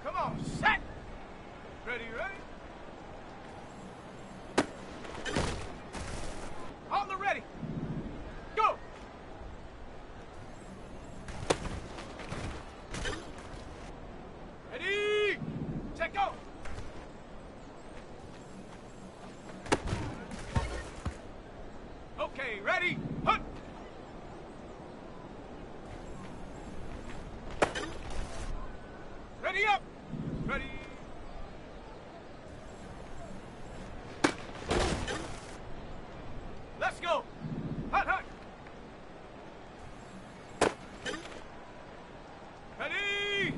Come on, set. Ready, ready. On the ready. Go. Ready. Set, go. Okay, ready. Hut. Ready up. Ready. Let's go. Hut, hut. Ready.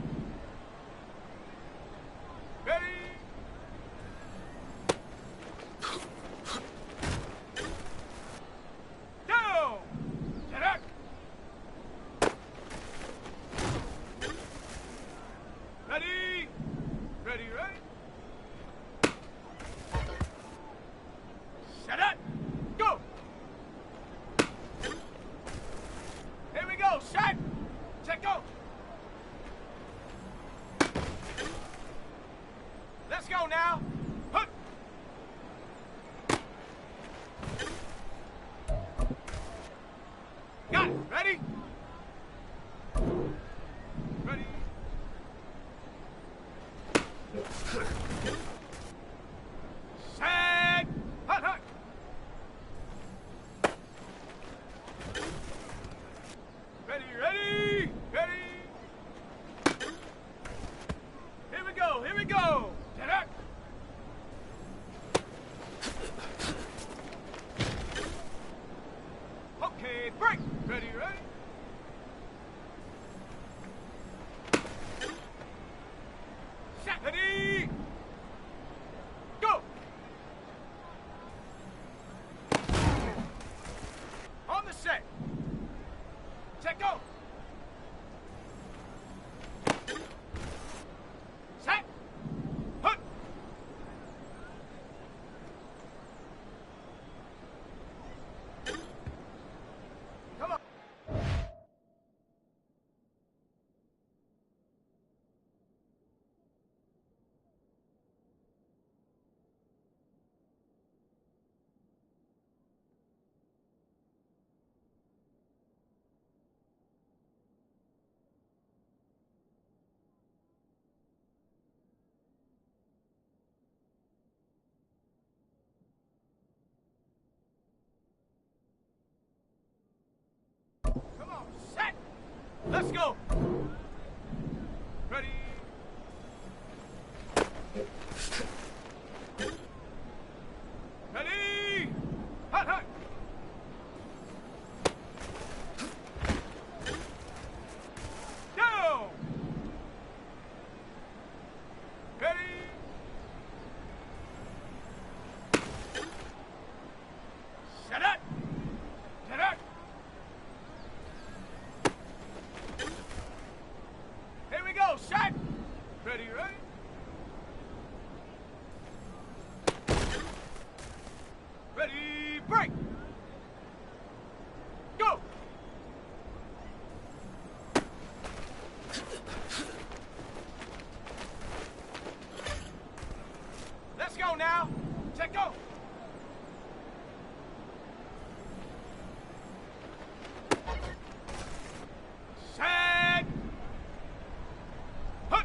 Ready. Down. Get up. Ready. Ready, ready. Set up. Go. Here we go. Set. Set, go. Let's go now. Hut. Got it. Ready? Ready? Set. Hut, hut. Ready, ready, ready. Here we go, here we go. Set up. Okay, break. Ready, ready. Set. Ready. Go. On the set. Set, go. Set. Hut. Come on. Come on, set. Let's go. Ready. Ready. Hut, hut. Down. Ready. Set up. Set up. Ready, ready? Ready, break! Go! Let's go now. Check go. Set. Hut.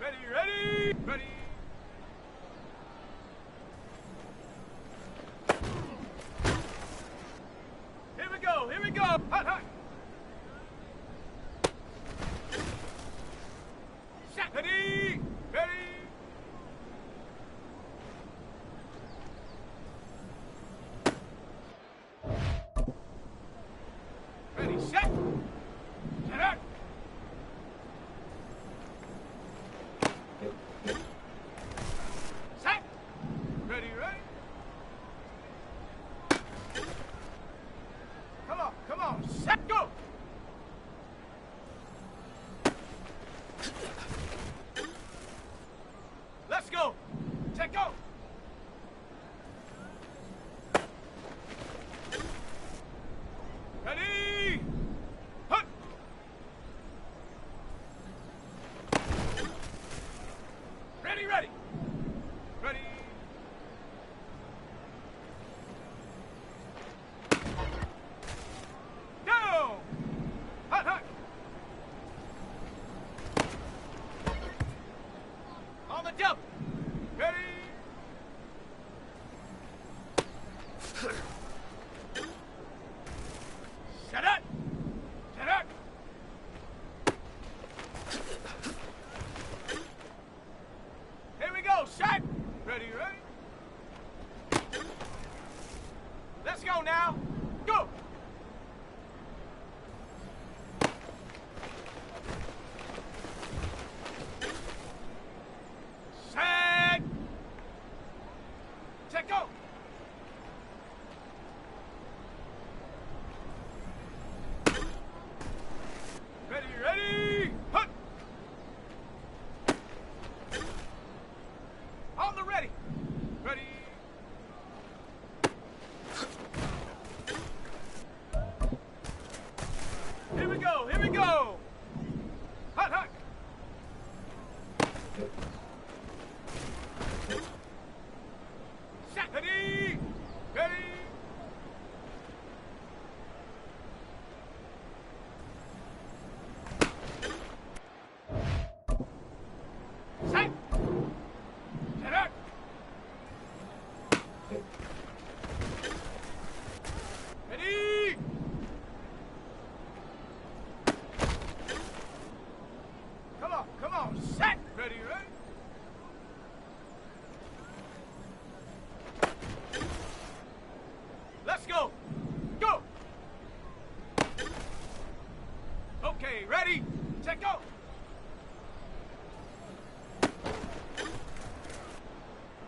Ready, ready, ready. Here we go, here we go. Hut, hut. Set. Ready, ready. Ready, set. Set up. Set. Ready, ready. Come on, set, go. Let's go. Check go. Ready. Hut. Ready, ready. Ready. Down. Hut, hut. On the jump. Ready. Set up. Set up. Here we go. Shot. Ready, ready. Let's go now. Go. Set. Check go. Ready, ready. Hut. On the ready. Ready. Here we go, here we go. Hut, hut. Set. Ready. Ready. Set. Set up. Ready. Come on, set. Ready, ready. Let's go. Go. Okay, ready. Check go.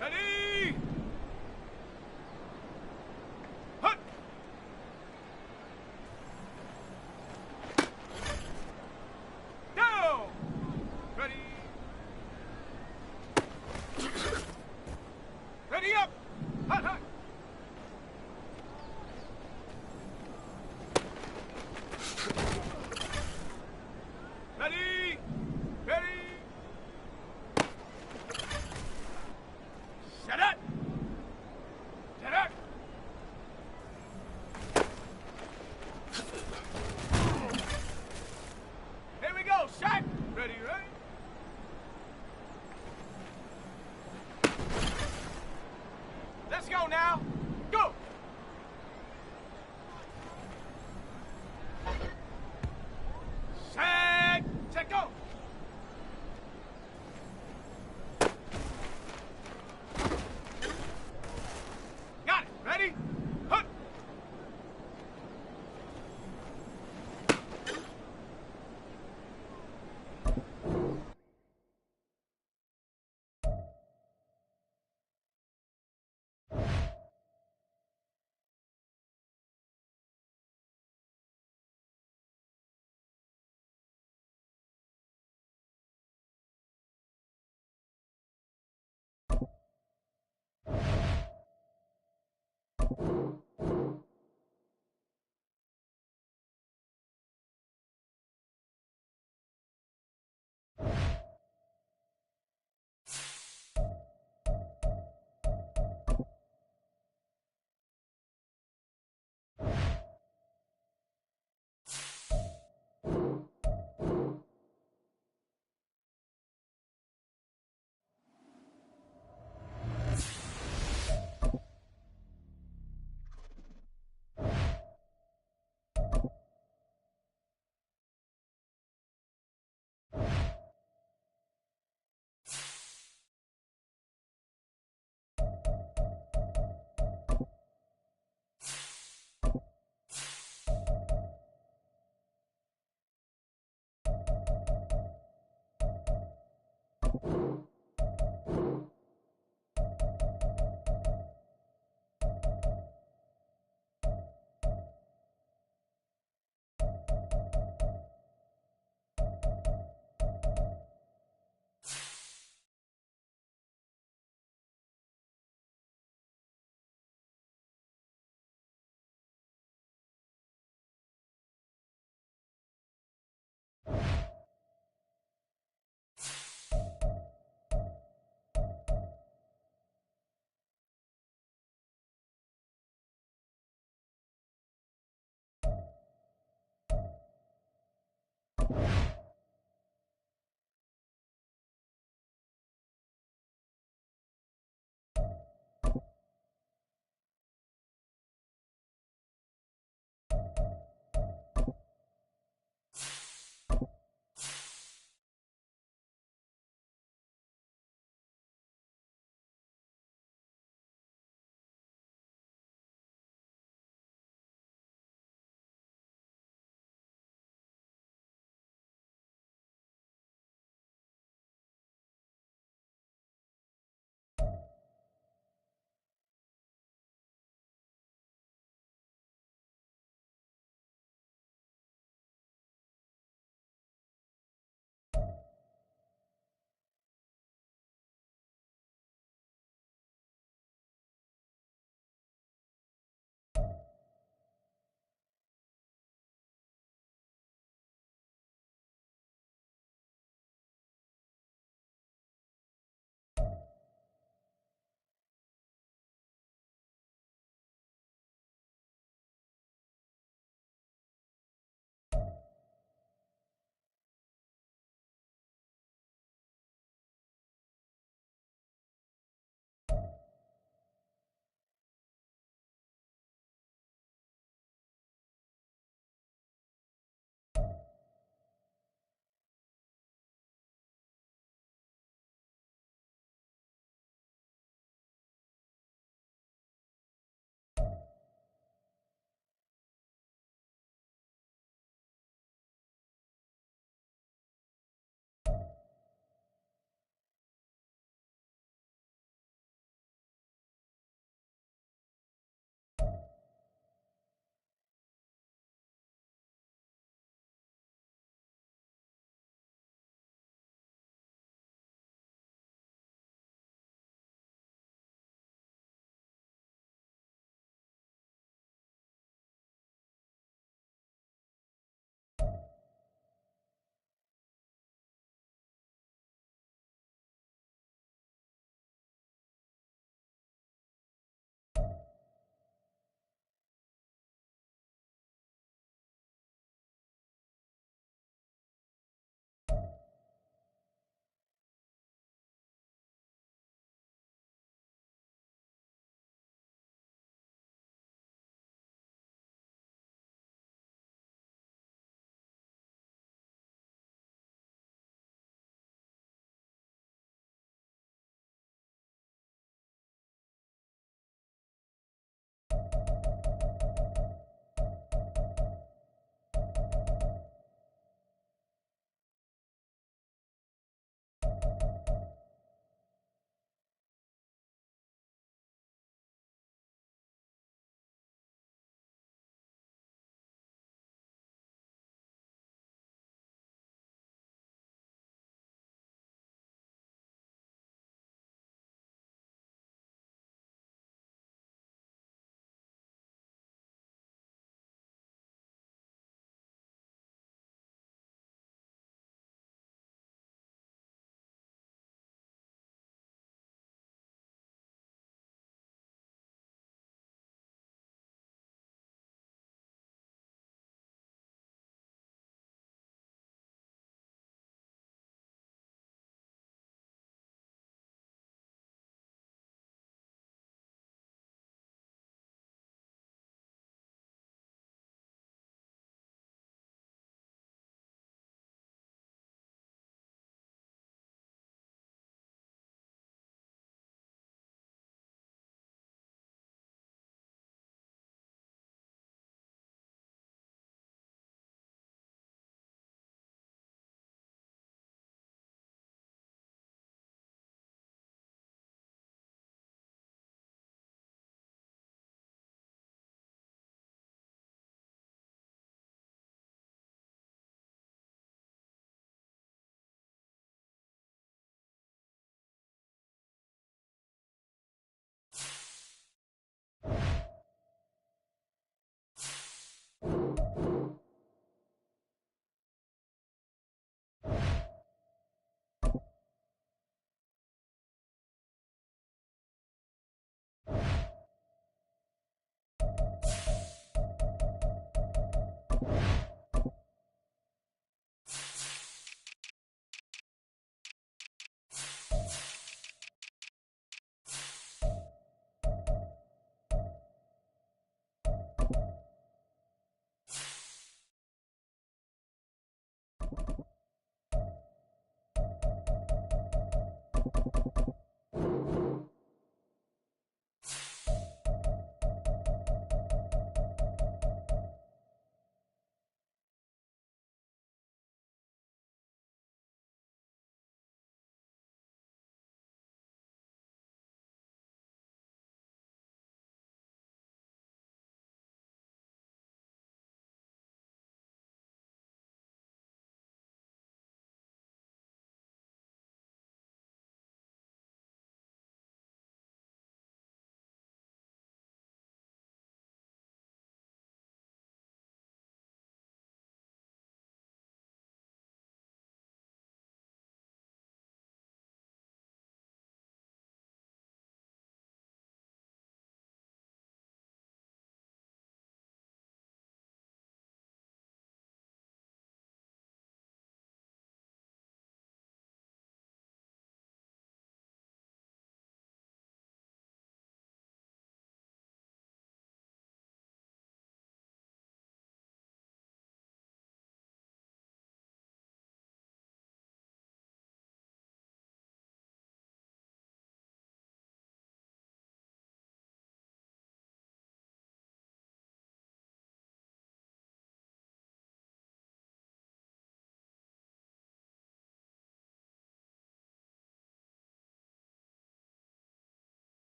Ready. Hut. Down. Ready. Ready up. Hut, hut. Ready. You